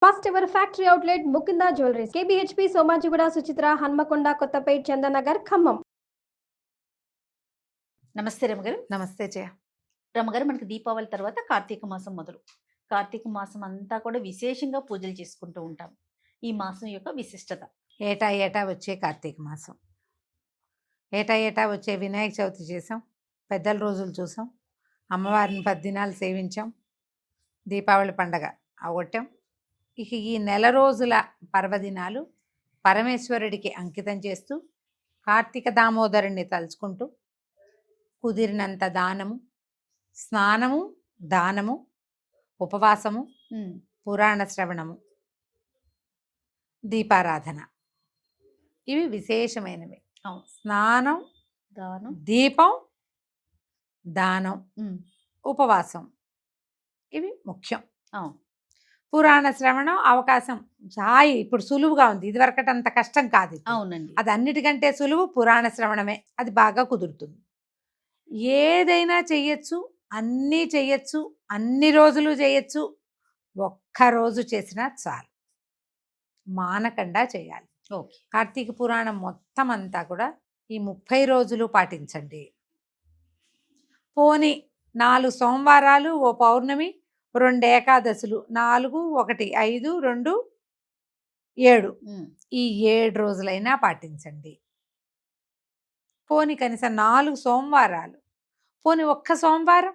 First ever factory outlet Mukunda jewelleries KBHP Somajiguda Suchitra Hanamkonda Kothapet Chandanagar Khammam. నమస్తే రమగారు. నమస్తే జయ. రమగారు, మనకి దీపావళి తర్వాత కార్తీక మాసం మొదలు. కార్తీక మాసం అంతా కూడా విశేషంగా పూజలు చేసుకుంటూ ఉంటాం. ఈ మాసం యొక్క విశిష్టత. ఏటా ఏటా వచ్చే కార్తీక మాసం, ఏటా ఏటా వచ్చే వినాయక చవితి చేసాం, పెద్దల రోజులు చూసాం, అమ్మవారిని 10 దినాలు సేవించాం, దీపావళి పండగ అవగొట్టాం. ఇక ఈ నెల రోజుల పర్వదినాలు పరమేశ్వరుడికి అంకితం చేస్తూ కార్తీక దామోదరుణ్ణి తలుచుకుంటూ కుదిరినంత దానము, స్నానము, దానము, ఉపవాసము, పురాణ శ్రవణము, దీపారాధన, ఇవి విశేషమైనవి. స్నానం, దానం, దీపం, దానం, ఉపవాసం, ఇవి ముఖ్యం. పురాణ శ్రవణం అవకాశం హాయి ఇప్పుడు సులువుగా ఉంది, ఇదివరకటి అంత కష్టం కాదు. అవునండి, అది అన్నిటికంటే సులువు పురాణ శ్రవణమే. అది బాగా కుదురుతుంది. ఏదైనా చెయ్యొచ్చు, అన్నీ చెయ్యొచ్చు, అన్ని రోజులు చేయొచ్చు. ఒక్కరోజు చేసినా చాలు, మానకుండా చేయాలి. ఓకే. కార్తీక పురాణం మొత్తం అంతా కూడా ఈ 30 రోజులు పాటించండి. పోని 4 సోమవారాలు, ఓ పౌర్ణమి, 2 ఏకాదశులు, 4, 1, 5, 2, 7, ఈ 7 రోజులైనా పాటించండి. పోని కనీసం 4 సోమవారాలు, పోని ఒక్క సోమవారం,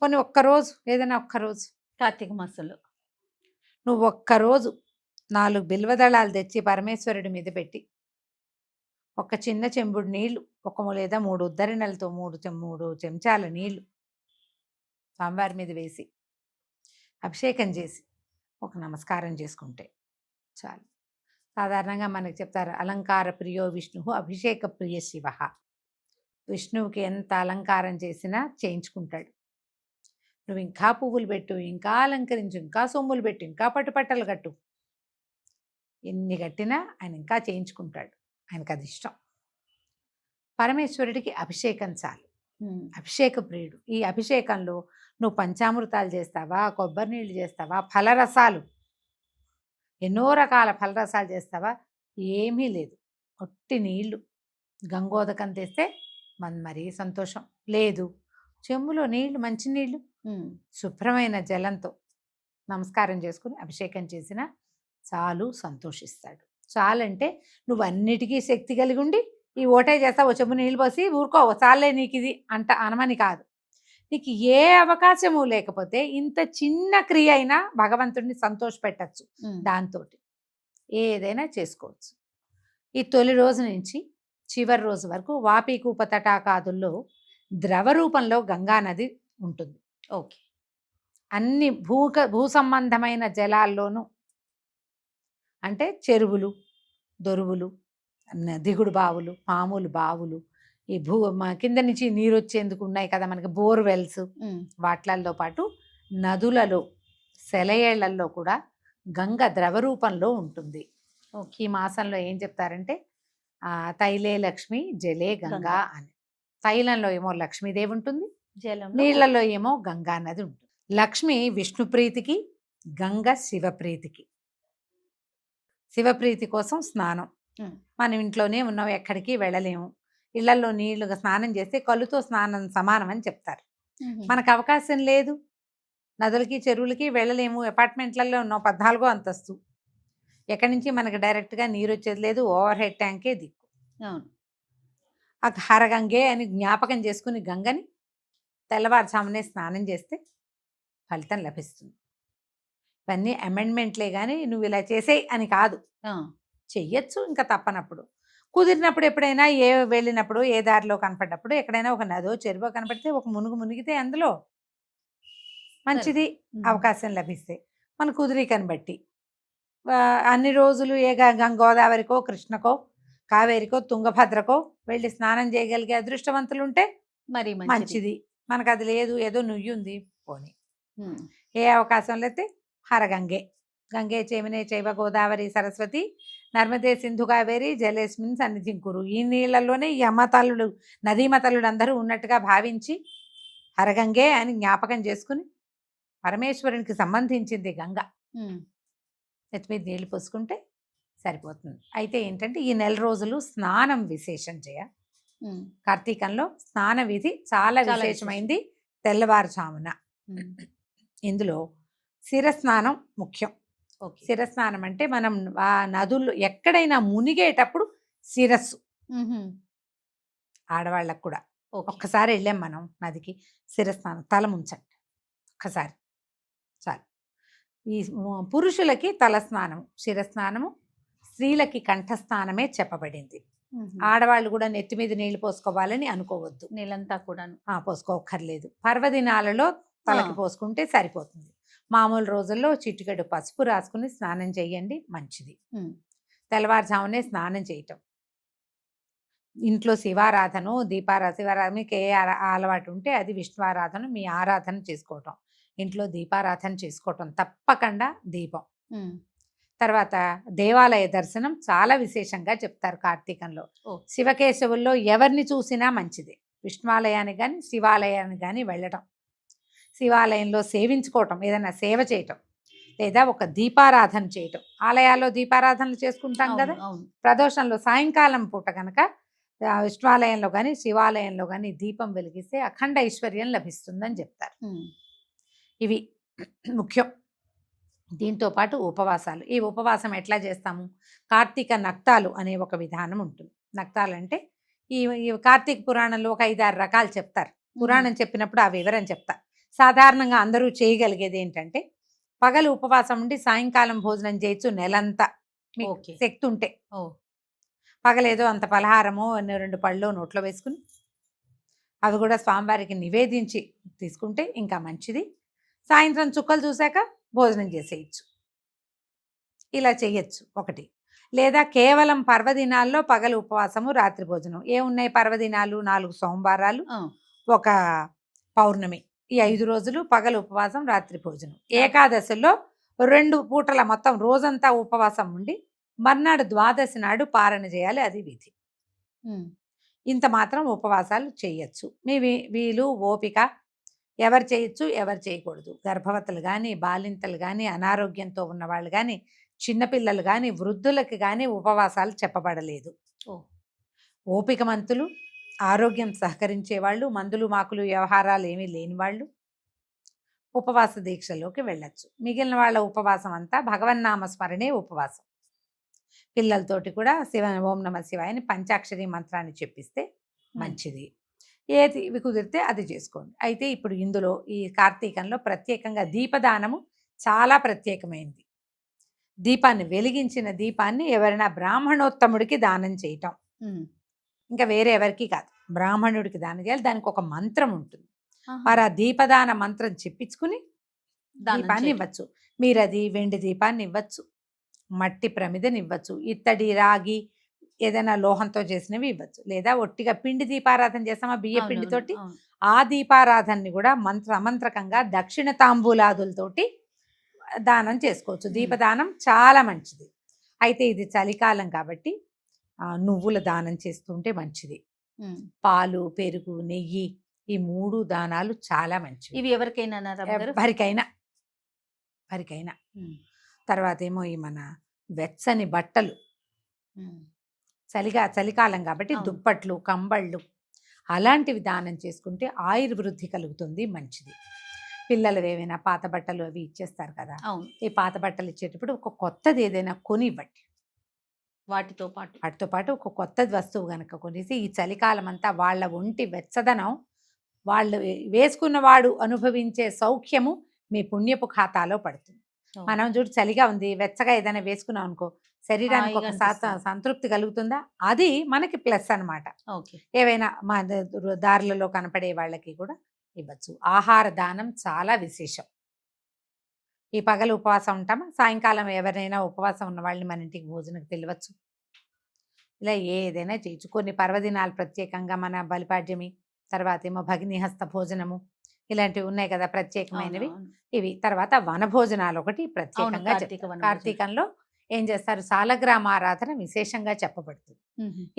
పోని ఒక్కరోజు, ఏదైనా ఒక్కరోజు కార్తీక మాసంలో నువ్వు ఒక్కరోజు 4 బిల్వదళాలు తెచ్చి పరమేశ్వరుడి మీద పెట్టి ఒక చిన్న చెంబుడు నీళ్లు, ఒక లేదా 3 ఉద్దరణలతో 3 చెంచాల నీళ్లు స్వామివారి మీద వేసి అభిషేకం చేసి ఒక నమస్కారం చేసుకుంటే చాలు. సాధారణంగా మనకి చెప్తారు, అలంకార ప్రియో విష్ణు అభిషేక ప్రియ శివ. విష్ణువుకి ఎంత అలంకారం చేసినా చేయించుకుంటాడు. నువ్వు ఇంకా పువ్వులు పెట్టు, ఇంకా అలంకరించు, ఇంకా సొమ్ములు పెట్టు, ఇంకా పట్టుపట్టలు కట్టు, ఎన్ని కట్టినా ఆయన ఇంకా చేయించుకుంటాడు. ఆయనకు అది ఇష్టం. పరమేశ్వరుడికి అభిషేకం చాలు. అభిషేక ప్రియుడు. ఈ అభిషేకంలో నువ్వు పంచామృతాలు చేస్తావా, కొబ్బరి నీళ్ళు చేస్తావా, ఫలరసాలు, ఎన్నో రకాల ఫలరసాలు చేస్తావా, ఏమీ లేదు. ఒట్టి నీళ్లు, గంగోదకం తెస్తే మరీ సంతోషం. లేదు, చెంబులో నీళ్లు, మంచినీళ్ళు, శుభ్రమైన జలంతో నమస్కారం చేసుకుని అభిషేకం చేసినా చాలు, సంతోషిస్తాడు. చాలంటే నువ్వు అన్నిటికీ శక్తి కలిగి ఉండి ఈ ఓటే చేస్తావు, చెంబు నీళ్ళు పోసి ఊరుకోవు, చాలే నీకు ఇది అనమని కాదు. నీకు ఏ అవకాశము లేకపోతే ఇంత చిన్న క్రియ అయినా భగవంతుడిని సంతోషపెట్టచ్చు. దాంతో ఏదైనా చేసుకోవచ్చు. ఈ తొలి రోజు నుంచి చివరి రోజు వరకు వాపీకూప తటాకాదుల్లో ద్రవ రూపంలో గంగానది ఉంటుంది. ఓకే. అన్ని భూ సంబంధమైన జలాల్లోనూ, అంటే చెరువులు, దొరువులు, దిగుడు బావులు, మామూలు బావులు, ఈ కింద నుంచి నీరు వచ్చేందుకు ఉన్నాయి కదా మనకి బోర్వెల్స్, వాట్లతో పాటు నదులలో, సెలయేళ్లలో కూడా గంగ ద్రవ రూపంలో ఉంటుంది. ఈ మాసంలో ఏం చెప్తారంటే తైలే లక్ష్మి జలే గంగా అని. తైలంలో ఏమో లక్ష్మీదేవి ఉంటుంది, నీళ్లలో ఏమో గంగా నది ఉంటుంది. లక్ష్మి విష్ణు ప్రీతికి, గంగ శివప్రీతికి. శివప్రీతి కోసం స్నానం. మనం ఇంట్లోనే ఉన్నాం, ఎక్కడికి వెళ్ళలేము. ఇళ్లలో నీళ్లుగా స్నానం చేస్తే కళ్ళుతో స్నానం సమానం అని చెప్తారు. మనకు అవకాశం లేదు, నదులకి చెరువులకి వెళ్ళలేము, అపార్ట్మెంట్లలో ఉన్నాం, 14వ అంతస్తు, ఎక్కడి నుంచి మనకు డైరెక్ట్గా నీరు వచ్చేది లేదు, ఓవర్ హెడ్ ట్యాంకే దిక్కు. అవును. ఆ హరగంగే అని జ్ఞాపకం చేసుకుని గంగని తెల్లవారుజామునే స్నానం చేస్తే ఫలితం లభిస్తుంది. ఇవన్నీ అమెండ్మెంట్లే కానీ నువ్వు ఇలా చేసేయి అని కాదు, చెయ్యొచ్చు. ఇంకా తప్పనప్పుడు, కుదిరినప్పుడు, ఎప్పుడైనా వెళ్ళినప్పుడు, ఏ దారిలో కనపడ్డప్పుడు, ఎక్కడైనా ఒక నదో చెరువో కనపడితే ఒక మునిగితే అందులో మంచిది. అవకాశం లభిస్తే మన కుదిరికని బట్టి అన్ని రోజులు గోదావరికో, కృష్ణకో, కావేరికో, తుంగభద్రకో వెళ్ళి స్నానం చేయగలిగే అదృష్టవంతులు ఉంటే మరి మంచిది. మనకు అది లేదు, ఏదో నుయ్యుంది, పోనీ. ఏ అవకాశం లేతే హరగంగే, గంగే చేమినే చైవ గోదావరి సరస్వతి నర్మదే సింధు కావేరి జలేస్మిన్ సన్నిధిం కురు. ఈ నీళ్లలోనే ఈ అమ్మతల్లుడు, నదీమతల్లుడు అందరూ ఉన్నట్టుగా భావించి హరగంగే అని జ్ఞాపకం చేసుకుని, పరమేశ్వరునికి సంబంధించింది గంగ. నెత్తి మీద నీళ్ళు పోసుకుంటే సరిపోతుంది. అయితే ఏంటంటే ఈ నెల రోజులు స్నానం విశేషం కార్తీకంలో స్నాన విధి చాలా చాలా విశేషమైంది. తెల్లవారుజామున ఇందులో శిరస్నానం ముఖ్యం. ఓకే. శిరస్నానం అంటే మనం ఆ నదుల్లో ఎక్కడైనా మునిగేటప్పుడు శిరస్సు ఆడవాళ్ళకు కూడా ఓకే. ఒక్కసారి వెళ్ళాం మనం నదికి, శిరస్నానం తల ముంచండి ఒక్కసారి చాలు. ఈ పురుషులకి తలస్నానము శిరస్నానము, స్త్రీలకి కంఠస్నానమే చెప్పబడింది. ఆడవాళ్ళు కూడా నెత్తి మీద నీళ్లు పోసుకోవాలని అనుకోవద్దు, నెలంతా కూడాను. పోసుకోక్కర్లేదు. పర్వదినాలలో తలకి పోసుకుంటే సరిపోతుంది. మామూలు రోజుల్లో చిటికెడు పసుపు రాసుకుని స్నానం చేయండి, మంచిది. తెల్లవారుజామునే స్నానం చేయటం, ఇంట్లో శివారాధన శివారాధన మీకు ఏ అలవాటు ఉంటే అది విష్ణువారాధన మీ ఆరాధన చేసుకోవటం, ఇంట్లో దీపారాధన చేసుకోవటం తప్పకుండా. దీపం తర్వాత దేవాలయ దర్శనం చాలా విశేషంగా చెప్తారు కార్తీకంలో. శివకేశవుల్లో ఎవరిని చూసినా మంచిది. విష్ణువాలయానికి కానీ శివాలయానికి కానీ వెళ్ళటం, శివాలయంలో సేవించుకోవటం, ఏదైనా సేవ చేయటం, లేదా ఒక దీపారాధన చేయటం. ఆలయాల్లో దీపారాధనలు చేసుకుంటాం కదా, ప్రదోషంలో సాయంకాలం పూట కనుక విష్ణువాలయంలో కానీ శివాలయంలో కానీ దీపం వెలిగిస్తే అఖండ ఐశ్వర్యం లభిస్తుందని చెప్తారు. ఇవి ముఖ్యం. దీంతో పాటు ఉపవాసాలు. ఈ ఉపవాసం ఎట్లా చేస్తాము? కార్తీక నక్తాలు అనే ఒక విధానం ఉంటుంది. నక్తాలు అంటే ఈ కార్తీక పురాణంలో ఒక 5-6 రకాలు చెప్తారు. పురాణం చెప్పినప్పుడు ఆ వివరం చెప్తా. సాధారణంగా అందరూ చేయగలిగేది ఏంటంటే పగలు ఉపవాసం ఉండి సాయంకాలం భోజనం చేయొచ్చు నెలంతా మీకు శక్తి ఉంటే. పగలేదో అంత పలహారమో 2 పళ్ళు నోట్లో వేసుకుని అవి కూడా స్వామివారికి నివేదించి తీసుకుంటే ఇంకా మంచిది. సాయంత్రం చుక్కలు చూశాక భోజనం చేసేయచ్చు. ఇలా చేయొచ్చు ఒకటి. లేదా కేవలం పర్వదినాల్లో పగలు ఉపవాసము, రాత్రి భోజనం. ఏమున్నాయి పర్వదినాలు? 4 సోమవారాలు, ఒక పౌర్ణమి. ఈ 5 రోజులు పగలు ఉపవాసం, రాత్రి భోజనం. ఏకాదశిలో 2 పూటల మొత్తం రోజంతా ఉపవాసం ఉండి మర్నాడు ద్వాదశి నాడు పారణ చేయాలి, అది విధి. ఇంత మాత్రం ఉపవాసాలు చేయొచ్చు. మీ వీలు ఓపిక, ఎవరు చేయొచ్చు ఎవరు చేయకూడదు. గర్భవతులు కానీ బాలింతలు కానీ అనారోగ్యంతో ఉన్నవాళ్ళు కానీ చిన్నపిల్లలు కానీ వృద్ధులకి కానీ ఉపవాసాలు చెప్పబడలేదు. ఓపిక మంతులు, ఆరోగ్యం సహకరించే వాళ్ళు, మందులు మాకులు వ్యవహారాలు ఏమీ లేని వాళ్ళు ఉపవాస దీక్షలోకి వెళ్ళచ్చు. మిగిలిన వాళ్ళ ఉపవాసం అంతా భగవన్నామ స్మరణే ఉపవాసం. పిల్లలతోటి కూడా ఓం నమ శివాయని పంచాక్షరి మంత్రాన్ని చెప్పిస్తే మంచిది. ఏది కుదిరితే అది చేసుకోండి. అయితే ఇప్పుడు ఇందులో ఈ కార్తీకంలో ప్రత్యేకంగా దీపదానము చాలా ప్రత్యేకమైంది. దీపాన్ని వెలిగించిన దీపాన్ని ఎవరైనా బ్రాహ్మణోత్తముడికి దానం చేయటం, ఇంకా వేరే ఎవరికి కాదు, బ్రాహ్మణుడికి దానం చేయాలి. దానికి ఒక మంత్రం ఉంటుంది. మరి ఆ దీపదాన మంత్రం చెప్పించుకుని దీపాన్ని ఇవ్వచ్చు. మీరు అది వెండి దీపాన్ని ఇవ్వచ్చు, మట్టి ప్రమిదని ఇవ్వచ్చు, ఇత్తడి రాగి ఏదైనా లోహంతో చేసినవి ఇవ్వచ్చు. లేదా ఒట్టిగా పిండి దీపారాధన చేస్తామా బియ్య పిండితోటి, ఆ దీపారాధనని కూడా అమంత్రకంగా దక్షిణ తాంబూలాదులతోటి దానం చేసుకోవచ్చు. దీపదానం చాలా మంచిది. అయితే ఇది చలికాలం కాబట్టి నువ్వుల దానం చేస్తుంటే మంచిది. పాలు, పెరుగు, నెయ్యి ఈ 3 దానాలు చాలా మంచివి. ఇవి ఎవరికైనా ఎవరికైనా. తర్వాత ఏమో ఈ మన వెచ్చని బట్టలు, చలికాలం కాబట్టి దుప్పట్లు, కంబళ్ళు అలాంటివి దానం చేసుకుంటే ఆయుర్వృద్ధి కలుగుతుంది, మంచిది. పిల్లలు ఏవైనా పాత బట్టలు అవి ఇచ్చేస్తారు కదా, ఈ పాత బట్టలు ఇచ్చేటప్పుడు ఒక కొత్తది ఏదైనా కొని ఇవ్వండి. వాటితో పాటు ఒక కొత్తది వస్తువు కనుక కొనేసి ఈ చలికాలం అంతా వాళ్ళ ఒంటి వెచ్చదనం, వాళ్ళు వేసుకున్నవాడు అనుభవించే సౌఖ్యము మీ పుణ్యపు ఖాతాలో పడుతుంది. మనం చూడు చలిగా ఉంది, వెచ్చగా ఏదైనా వేసుకున్నాం అనుకో శరీరానికి ఒక సంతృప్తి కలుగుతుందా, అది మనకి ప్లస్ అనమాట. ఏవైనా మా దారులలో కనపడే వాళ్ళకి కూడా ఇవ్వచ్చు. ఆహార దానం చాలా విశేషం. ఈ పగలు ఉపవాసం ఉంటామా, సాయంకాలం ఎవరైనా ఉపవాసం ఉన్న వాళ్ళని మన ఇంటికి భోజనకు పిలవచ్చు. ఇలా ఏదైనా చేయొచ్చు. కొన్ని పర్వదినాలు ప్రత్యేకంగా మన బలిపాడ్యమి, తర్వాత ఏమో భగినిహస్త భోజనము ఇలాంటివి ఉన్నాయి కదా ప్రత్యేకమైనవి, ఇవి. తర్వాత వనభోజనాలు ఒకటి ప్రత్యేకంగా కార్తీకంలో ఏం చేస్తారు, సాలగ్రామ ఆరాధన విశేషంగా చెప్పబడుతుంది.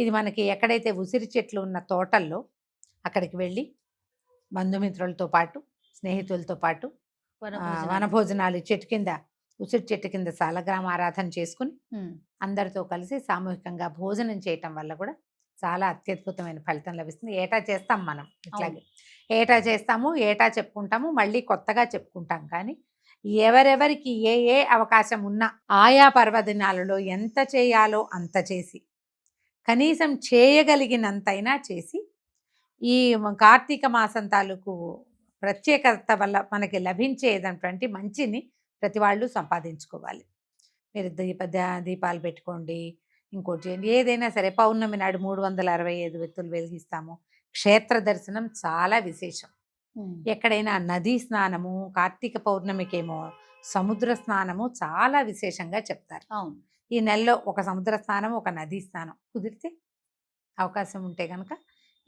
ఇది మనకి ఎక్కడైతే ఉసిరి చెట్లు ఉన్న తోటల్లో అక్కడికి వెళ్ళి బంధుమిత్రులతో పాటు స్నేహితులతో పాటు వనభోజనాలు చెట్టు కింద ఉసిరి చెట్టు కింద సాలగ్రామ ఆరాధన చేసుకుని ఉమ్, అందరితో కలిసి సామూహికంగా భోజనం చేయటం వల్ల కూడా చాలా అత్యద్భుతమైన ఫలితం లభిస్తుంది. ఏటా చేస్తాం మనం ఇట్లాగే, ఏటా చేస్తాము, ఏటా చెప్పుకుంటాము, మళ్ళీ కొత్తగా చెప్పుకుంటాం. కానీ ఎవరెవరికి ఏ ఏ అవకాశం ఉన్నా ఆయా పర్వదినాలలో ఎంత చేయాలో అంత చేసి, కనీసం చేయగలిగినంతైనా చేసి, ఈ కార్తీక మాసం తాలూకు ప్రత్యేకత వల్ల మనకి లభించేటటువంటి మంచిని ప్రతి వాళ్ళు సంపాదించుకోవాలి. మీరు దీపాలు పెట్టుకోండి, ఇంకోటి చేయండి, ఏదైనా సరే. పౌర్ణమి నాడు 365 వెత్తులు వెలిగిస్తాము. క్షేత్ర దర్శనం చాలా విశేషం. ఉమ్, ఎక్కడైనా నదీ స్నానము, కార్తీక పౌర్ణమికేమో సముద్ర స్నానము చాలా విశేషంగా చెప్తారు. అవును. ఈ నెలలో ఒక సముద్ర స్నానం, ఒక నదీ స్నానం కుదిరితే, అవకాశం ఉంటే కనుక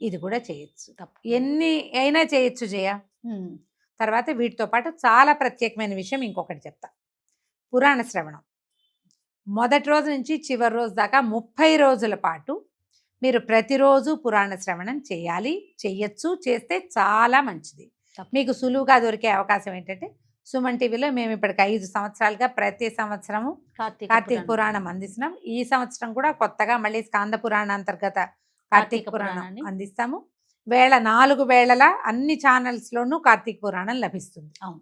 ఇది కూడా చేయొచ్చు. ఎన్ని అయినా చేయొచ్చు జయ. ఉమ్, తర్వాత వీటితో పాటు చాలా ప్రత్యేకమైన విషయం ఇంకొకటి చెప్తా. పురాణ శ్రవణం మొదటి రోజు నుంచి చివరి రోజు దాకా 30 రోజుల పాటు మీరు ప్రతిరోజు పురాణ శ్రవణం చేయాలి, చెయ్యొచ్చు. చేస్తే చాలా మంచిది. మీకు సులువుగా దొరికే అవకాశం ఏంటంటే, సుమన్ టీవీలో మేము ఇప్పటికి 5 సంవత్సరాలుగా ప్రతి సంవత్సరము కార్తీక పురాణం అందిస్తున్నాం. ఈ సంవత్సరం కూడా కొత్తగా మళ్ళీ స్కాంద పురాణ అంతర్గత కార్తీక పురాణం అందిస్తాము. 4 వేళలా అన్ని ఛానల్స్లోనూ కార్తీక పురాణం లభిస్తుంది. అవును.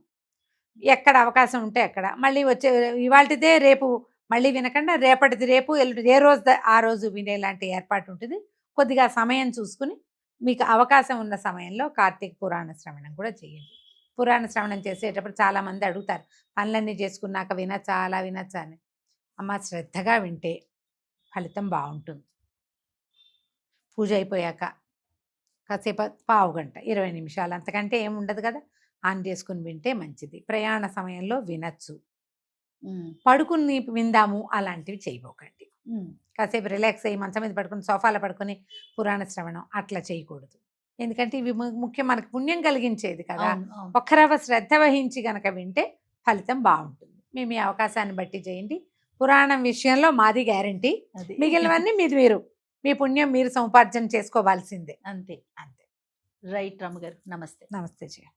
ఎక్కడ అవకాశం ఉంటే అక్కడ. మళ్ళీ వచ్చే ఇవాళదే రేపు మళ్ళీ వినకుండా రేపటిది రేపు, ఎల్లుండి ఏ రోజు ఆ రోజు వినేలాంటి ఏర్పాటు ఉంటుంది. కొద్దిగా సమయం చూసుకుని మీకు అవకాశం ఉన్న సమయంలో కార్తీక పురాణ శ్రవణం కూడా చేయండి. పురాణ శ్రవణం చేసేటప్పుడు చాలామంది అడుగుతారు, పనులన్నీ చేసుకున్నాక వినచ్చా, అలా వినచ్చా అని. అమ్మ, శ్రద్ధగా వింటే ఫలితం బాగుంటుంది. పూజ అయిపోయాక కాసేపు పావు గంట 20 నిమిషాలు, అంతకంటే ఏముండదు కదా, ఆన్ చేసుకుని వింటే మంచిది. ప్రయాణ సమయంలో వినచ్చు. పడుకుని విందాము అలాంటివి చేయబోకండి. కాసేపు రిలాక్స్ అయ్యి మంచం మీద పడుకుని, సోఫాలో పడుకొని పురాణ శ్రవణం అట్లా చేయకూడదు. ఎందుకంటే ఇవి ముఖ్యం, మనకు పుణ్యం కలిగించేది కదా. ఒక్కరవ శ్రద్ధ వహించి గనక వింటే ఫలితం బాగుంటుంది. మీ మీ అవకాశాన్ని బట్టి చేయండి. పురాణం విషయంలో మాది గ్యారంటీ. మిగిలినవన్నీ మీరు మీ పుణ్యం మీరు సముపార్జన చేసుకోవాల్సిందే. అంతే. అంతే. రైట్ రమ్మ గారు, నమస్తే. నమస్తే జయ.